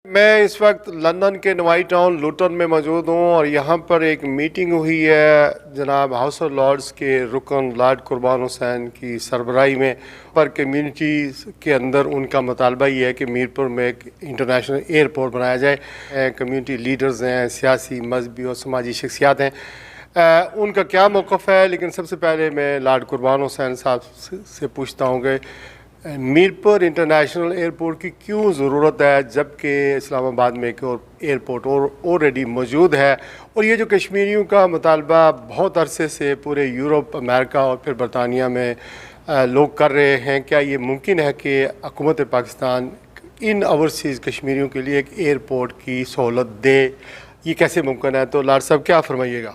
میں اس وقت لندن کے نوائی ٹاؤن لوٹن میں موجود ہوں اور یہاں پر ایک میٹنگ ہوئی ہے جناب ہاؤس آف لارڈز کے رکن لارڈ قربان حسین کی سربراہی میں پر کمیونٹیز کے اندر ان کا مطالبہ یہ ہے کہ میرپور میں ایک انٹرنیشنل ایئرپورٹ بنایا جائے. کمیونٹی لیڈرز ہیں, سیاسی مذہبی اور سماجی شخصیات ہیں, ان کا کیا موقف ہے. لیکن سب سے پہلے میں لارڈ قربان حسین صاحب سے پوچھتا ہوں کہ میرپور انٹرنیشنل ایئرپورٹ کی کیوں ضرورت ہے جبکہ اسلام آباد میں ایک اور ایئرپورٹ آلریڈی موجود ہے. اور یہ جو کشمیریوں کا مطالبہ بہت عرصے سے پورے یورپ, امریکہ اور پھر برطانیہ میں لوگ کر رہے ہیں, کیا یہ ممکن ہے کہ حکومت پاکستان ان اوورسیز کشمیریوں کے لیے ایک ایئرپورٹ کی سہولت دے؟ یہ کیسے ممکن ہے؟ تو لارڈ صاحب کیا فرمائیے گا.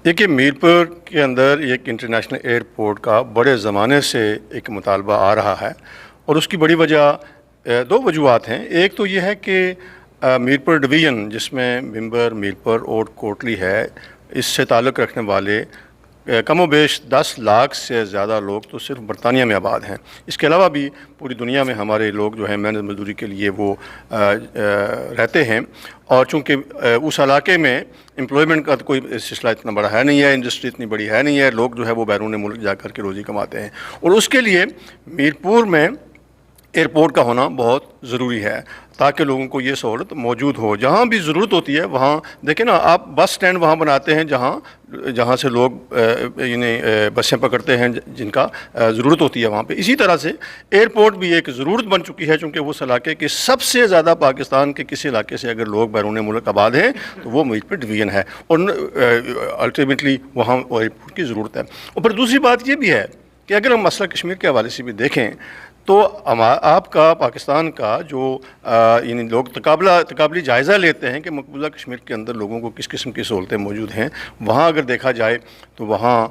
دیکھیے, میرپور کے اندر ایک انٹرنیشنل ایئرپورٹ کا بڑے زمانے سے ایک مطالبہ آ رہا ہے اور اس کی بڑی وجہ دو وجوہات ہیں. ایک تو یہ ہے کہ میرپور ڈویژن جس میں ممبر میرپور اور کوٹلی ہے, اس سے تعلق رکھنے والے کم و بیش 10 لاکھ سے زیادہ لوگ تو صرف برطانیہ میں آباد ہیں. اس کے علاوہ بھی پوری دنیا میں ہمارے لوگ جو ہیں محنت مزدوری کے لیے وہ رہتے ہیں. اور چونکہ اس علاقے میں امپلائمنٹ کا تو کوئی سلسلہ اتنا بڑا ہے نہیں ہے, انڈسٹری اتنی بڑی ہے نہیں ہے, لوگ جو ہے وہ بیرون ملک جا کر کے روزی کماتے ہیں. اور اس کے لیے میرپور میں ایئرپورٹ کا ہونا بہت ضروری ہے تاکہ لوگوں کو یہ سہولت موجود ہو. جہاں بھی ضرورت ہوتی ہے وہاں دیکھیں نا, آپ بس سٹینڈ وہاں بناتے ہیں جہاں سے لوگ یعنی بسیں پکڑتے ہیں جن کا ضرورت ہوتی ہے وہاں پہ. اسی طرح سے ایئرپورٹ بھی ایک ضرورت بن چکی ہے, چونکہ اس علاقے کے سب سے زیادہ پاکستان کے کسی علاقے سے اگر لوگ بیرون ملک آباد ہیں تو وہ میرپور ڈویژن ہے اور الٹیمیٹلی وہاں ایئرپورٹ کی ضرورت ہے. اور پھر دوسری بات یہ بھی ہے کہ اگر ہم مسئلہ کشمیر کے حوالے سے بھی دیکھیں تو آپ کا پاکستان کا جو یعنی لوگ تقابلی جائزہ لیتے ہیں کہ مقبوضہ کشمیر کے اندر لوگوں کو کس قسم کی سہولتیں موجود ہیں, وہاں اگر دیکھا جائے تو وہاں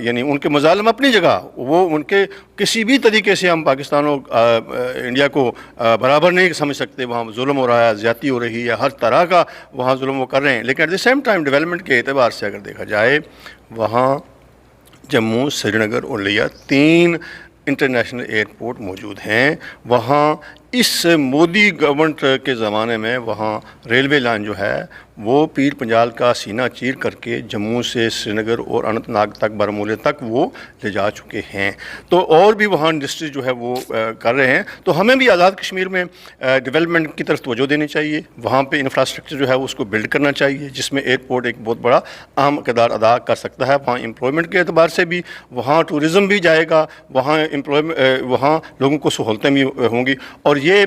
یعنی ان کے مظالم اپنی جگہ, وہ ان کے کسی بھی طریقے سے ہم پاکستان اور انڈیا کو برابر نہیں سمجھ سکتے. وہاں ظلم ہو رہا ہے, زیادتی ہو رہی ہے, ہر طرح کا وہاں ظلم وہ کر رہے ہیں. لیکن at the same time development کے اعتبار سے اگر دیکھا جائے وہاں جموں, سری نگر اور لیہ 3 انٹرنیشنل ایئرپورٹ موجود ہیں. وہاں اس مودی گورنمنٹ کے زمانے میں وہاں ریلوے لائن جو ہے وہ پیر پنجال کا سینہ چیر کر کے جموں سے سری نگر اور اننت ناگ تک, بارہمولہ تک وہ لے جا چکے ہیں. تو اور بھی وہاں انڈسٹری جو ہے وہ کر رہے ہیں. تو ہمیں بھی آزاد کشمیر میں ڈیولپمنٹ کی طرف توجہ دینی چاہیے. وہاں پہ انفراسٹرکچر جو ہے اس کو بلڈ کرنا چاہیے جس میں ایئرپورٹ ایک بہت بڑا اہم کردار ادا کر سکتا ہے. وہاں امپلائمنٹ کے اعتبار سے بھی وہاں ٹورزم بھی جائے گا, وہاں لوگوں کو سہولتیں بھی ہوں گی. اور یہ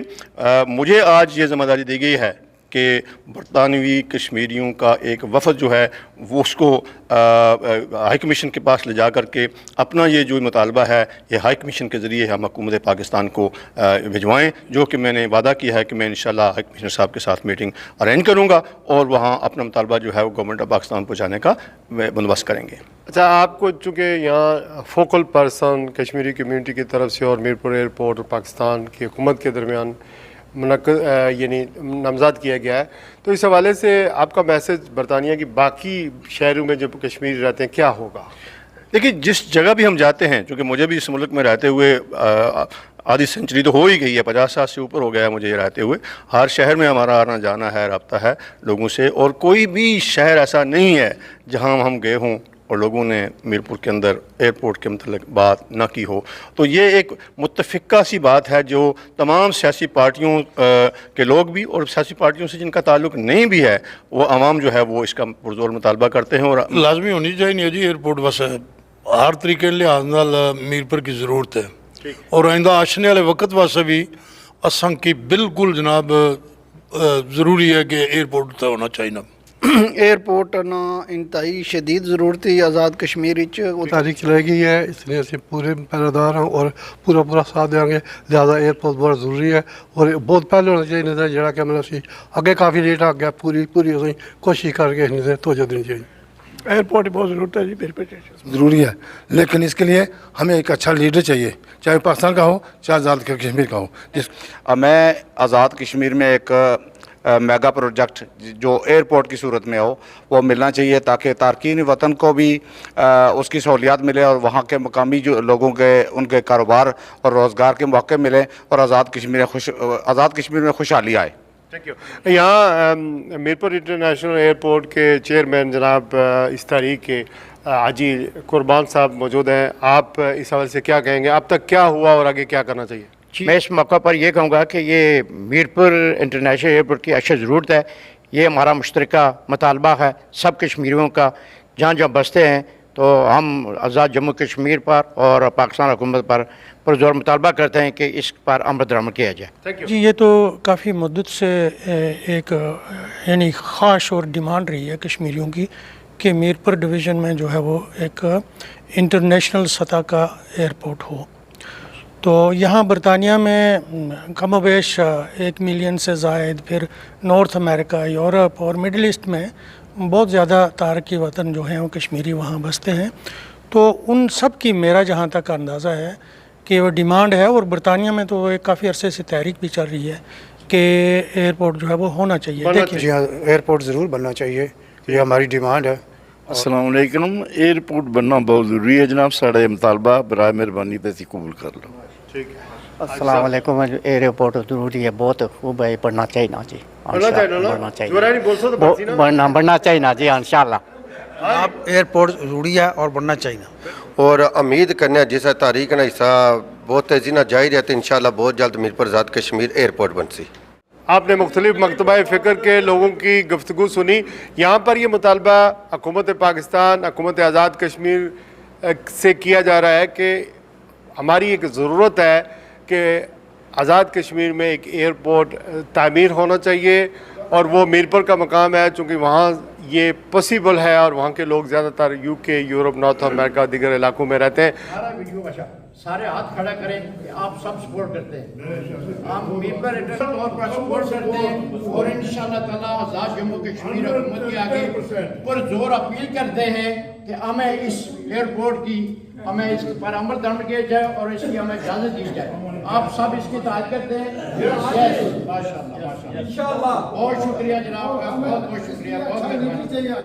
مجھے آج یہ ذمہ داری دی گئی ہے کہ برطانوی کشمیریوں کا ایک وفد جو ہے وہ اس کو ہائی کمیشن کے پاس لے جا کر کے اپنا یہ جو مطالبہ ہے یہ ہائی کمیشن کے ذریعے ہم حکومت پاکستان کو بھجوائیں, جو کہ میں نے وعدہ کیا ہے کہ میں انشاءاللہ ہائی کمیشنر صاحب کے ساتھ میٹنگ ارینج کروں گا اور وہاں اپنا مطالبہ جو ہے وہ گورنمنٹ آف پاکستان پہنچانے کا بندوبست کریں گے. اچھا, آپ کو چونکہ یہاں فوکل پرسن کشمیری کمیونٹی کی طرف سے اور میرپور ایئرپورٹ اور پاکستان کی حکومت کے درمیان یعنی نامزد کیا گیا ہے, تو اس حوالے سے آپ کا میسج برطانیہ کی باقی شہروں میں جو کشمیری رہتے ہیں کیا ہوگا؟ دیکھیے, جس جگہ بھی ہم جاتے ہیں, چونکہ مجھے بھی اس ملک میں رہتے ہوئے آدھی سینچری تو ہو ہی گئی ہے, 50 سال سے اوپر ہو گیا ہے مجھے یہ رہتے ہوئے. ہر شہر میں ہمارا آنا جانا ہے, رابطہ ہے لوگوں سے, اور کوئی بھی شہر ایسا نہیں ہے جہاں ہم گئے ہوں اور لوگوں نے میرپور کے اندر ایئرپورٹ کے متعلق بات نہ کی ہو. تو یہ ایک متفقہ سی بات ہے جو تمام سیاسی پارٹیوں کے لوگ بھی اور سیاسی پارٹیوں سے جن کا تعلق نہیں بھی ہے وہ عوام جو ہے وہ اس کا پرزور مطالبہ کرتے ہیں. اور لازمی ہونی چاہیے جی ایئرپورٹ, بس ہر طریقے لحاظ نال میرپور کی ضرورت ہے. اور آئندہ آشنے والے وقت واسطے بھی اساں کی بالکل جناب ضروری ہے کہ ایئرپورٹ تو ہونا چاہیے. ایئرپورٹ نا انتہائی شدید ضرورت ہے آزاد کشمیر. تاریخ چلائی گئی ہے, اس لیے اسی پورے پہرے دار ہیں اور پورا ساتھ دیں گے. لہٰذا ایئرپورٹ بہت ضروری ہے اور بہت پہلے ہونا چاہیے نہیں جڑا کہ مطلب سی اگے کافی لیٹ آ گیا. پوری اسی کوشش کر کے نہیں توجہ دینی چاہیے. ایئرپورٹ بہت ضرورت ہے جی, ضروری ہے, لیکن اس کے لیے ہمیں ایک اچھا لیڈر چاہیے, چاہے پاکستان کا ہو چاہے آزاد کشمیر کا ہو. میں آزاد کشمیر میں ایک میگا پروجیکٹ جو ایئرپورٹ کی صورت میں ہو وہ ملنا چاہیے تاکہ تارکین وطن کو بھی اس کی سہولیات ملے اور وہاں کے مقامی جو لوگوں کے ان کے کاروبار اور روزگار کے موقع ملیں اور آزاد کشمیر میں خوشحالی آئے. Thank you. یہاں میرپور انٹرنیشنل ایئرپورٹ کے چیئرمین جناب اس تاریخ کے حاجی قربان صاحب موجود ہیں. آپ اس حوالے سے کیا کہیں گے؟ اب تک کیا ہوا اور آگے کیا کرنا چاہیے؟ میں اس موقع پر یہ کہوں گا کہ یہ میرپور انٹرنیشنل ایئرپورٹ کی اشد ضرورت ہے. یہ ہمارا مشترکہ مطالبہ ہے سب کشمیریوں کا. جہاں جہاں بستے ہیں تو ہم آزاد جموں کشمیر پر اور پاکستان حکومت پر پرزور مطالبہ کرتے ہیں کہ اس پر عمل درآمد کیا جائے. جی یہ تو کافی مدت سے ایک یعنی خواہش اور ڈیمانڈ رہی ہے کشمیریوں کی کہ میرپور ڈویژن میں جو ہے وہ ایک انٹرنیشنل سطح کا ایئرپورٹ ہو. تو یہاں برطانیہ میں کم و بیش 1 ملین سے زائد، پھر نارتھ امریکہ، یورپ اور مڈل ایسٹ میں بہت زیادہ تارکی وطن جو ہیں وہ کشمیری وہاں بستے ہیں. تو ان سب کی میرا جہاں تک اندازہ ہے کہ وہ ڈیمانڈ ہے، اور برطانیہ میں تو ایک کافی عرصے سے تحریک بھی چل رہی ہے کہ ایئرپورٹ جو ہے وہ ہونا چاہیے. دیکھیے جی ہاں، ایئرپورٹ ضرور بننا چاہیے، یہ ہماری ڈیمانڈ ہے. السلام علیکم. ایئرپورٹ بننا بہت ضروری ہے جناب. ساڑھے مطالبہ برائے مہربانی تے قبول کر لو. السلام علیکم. ایئرپورٹ ضروری ہے، بہت خوب ہے، بڑھنا چاہیے نا جی. بڑھنا چاہیے نا جی انشاءاللہ. ایئرپورٹ ضروری ہے اور بننا چاہیے. اور امید کرنے جیسا تاریخ نہ حصہ بہت تیزی نہ جاری رہتے انشاءاللہ بہت جلد میرپور آزاد کشمیر ایئرپورٹ بن سی. آپ نے مختلف مکتبہ فکر کے لوگوں کی گفتگو سنی. یہاں پر یہ مطالبہ حکومت پاکستان، حکومت آزاد کشمیر سے کیا جا رہا ہے کہ ہماری ایک ضرورت ہے کہ آزاد کشمیر میں ایک ایئرپورٹ تعمیر ہونا چاہیے، اور وہ میرپور کا مقام ہے چونکہ وہاں یہ پاسبل ہے، اور وہاں کے لوگ زیادہ تر UK، یورپ، نارتھ امریکہ، دیگر علاقوں میں رہتے ہیں. سارے ہاتھ کھڑا کریں کہ آپ سب سپورٹ کرتے ہیں، آپ میرپور انٹرنیشنل طور پر سپورٹ کرتے ہیں، اور انشاءاللہ تعالیٰ آزاد جموں کشمیر حکومت کے آگے پرزور اپیل کرتے ہیں کہ ہمیں اس ایئرپورٹ کی ہمیں اس پر عمل درآمد کیا جائے اور اس کی ہمیں اجازت دی جائے. آپ سب اس کی اطاعت کرتے ہیں. ماشاءاللہ بہت شکریہ جناب کا، بہت بہت شکریہ، بہت مہربانی.